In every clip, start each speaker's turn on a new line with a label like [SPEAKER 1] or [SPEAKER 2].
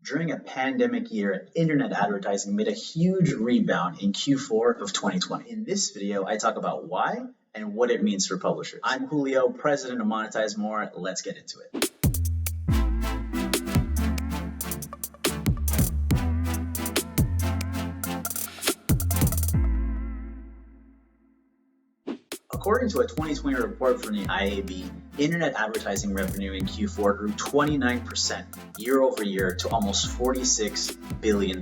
[SPEAKER 1] During a pandemic year, internet advertising made a huge rebound in Q4 of 2020. In this video, I talk about why and what it means for publishers. I'm Julio, president of Monetize More. Let's get into it. According to a 2020 report from the IAB, internet advertising revenue in Q4 grew 29% year over year to almost $46 billion.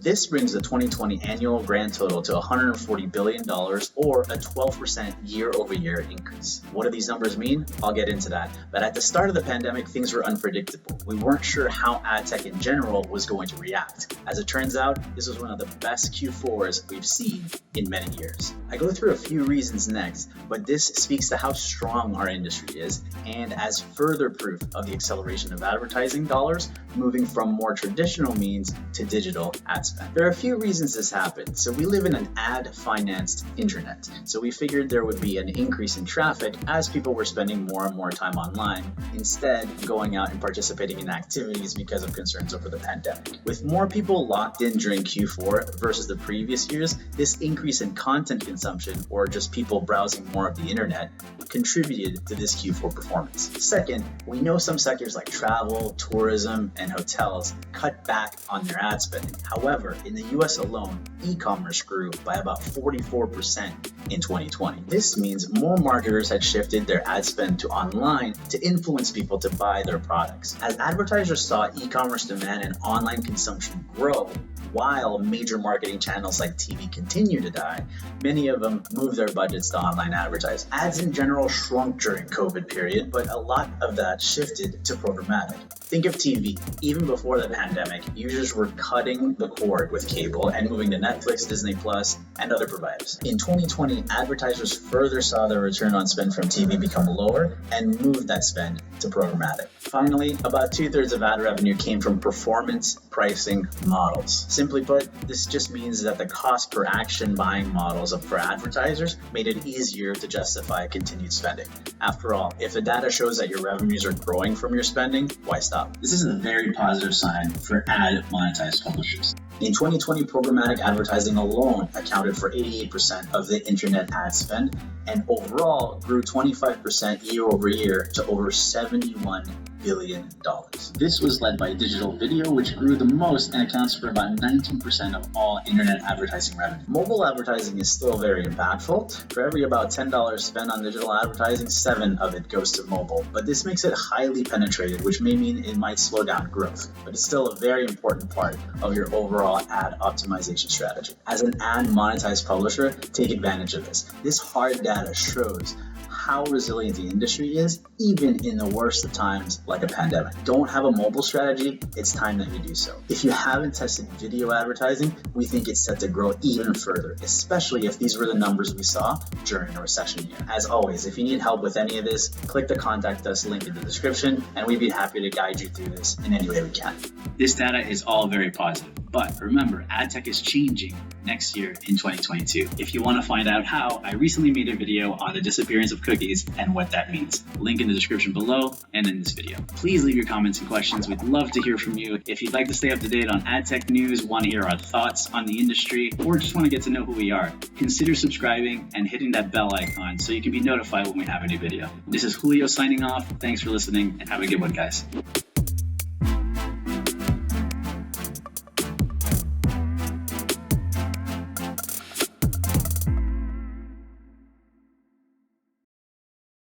[SPEAKER 1] This brings the 2020 annual grand total to $140 billion, or a 12% year over year increase. What do these numbers mean? I'll get into that. But at the start of the pandemic, things were unpredictable. We weren't sure how ad tech in general was going to react. As it turns out, this was one of the best Q4s we've seen in many years. I go through a few reasons next, but this speaks to how strong our industry is and as further proof of the acceleration of advertising dollars moving from more traditional means to digital ad spend. There are a few reasons this happened. So we live in an ad-financed internet. So we figured there would be an increase in traffic as people were spending more and more time online, instead going out and participating in activities because of concerns over the pandemic. With more people locked in during Q4 versus the previous years, this increase in content consumption, or just people browsing more of the internet, contributed to this Q4 performance. Second, we know some sectors like travel, tourism, and hotels cut back on their ad spending. However, in the US alone, e-commerce grew by about 44% in 2020. This means more marketers had shifted their ad spend to online to influence people to buy their products. As advertisers saw e-commerce demand and online consumption grow, while major marketing channels like TV continue to die, many of them moved their budgets to online advertising. Ads in general shrunk during COVID period, but a lot of that shifted to programmatic. Think of TV. Even before the pandemic, users were cutting the cord with cable and moving to Netflix, Disney Plus, and other providers. In 2020, advertisers further saw their return on spend from TV become lower and moved that spend to programmatic. Finally, about 2/3 of ad revenue came from performance pricing models. Simply put, this just means that the cost per action buying models for advertisers made it easier to justify continued spending. After all, if the data shows that your revenues are growing from your spending, why stop? This is a very positive sign for Ad Monetize Publishers. In 2020, programmatic advertising alone accounted for 88% of the internet ad spend and overall grew 25% year over year to over $71 billion. This was led by digital video, which grew the most and accounts for about 19% of all internet advertising revenue. Mobile advertising is still very impactful. For every about $10 spent on digital advertising, 7 of it goes to mobile. But this makes it highly penetrated, which may mean it might slow down growth. But it's still a very important part of your overall ad optimization strategy. As an ad monetized publisher, take advantage of this. This hard data shows how resilient the industry is, even in the worst of times like a pandemic. Don't have a mobile strategy? It's time that you do so. If you haven't tested video advertising, we think it's set to grow even further, especially if these were the numbers we saw during a recession year. As always, if you need help with any of this, click the contact us link in the description, and we'd be happy to guide you through this in any way we can. This data is all very positive, but remember, ad tech is changing next year in 2022. If you want to find out how, I recently made a video on the disappearance of cookies and what that means. Link in the description below and in this video. Please leave your comments and questions. We'd love to hear from you. If you'd like to stay up to date on ad tech news, want to hear our thoughts on the industry, or just want to get to know who we are, consider subscribing and hitting that bell icon so you can be notified when we have a new video. This is Julio signing off. Thanks for listening and have a good one, guys.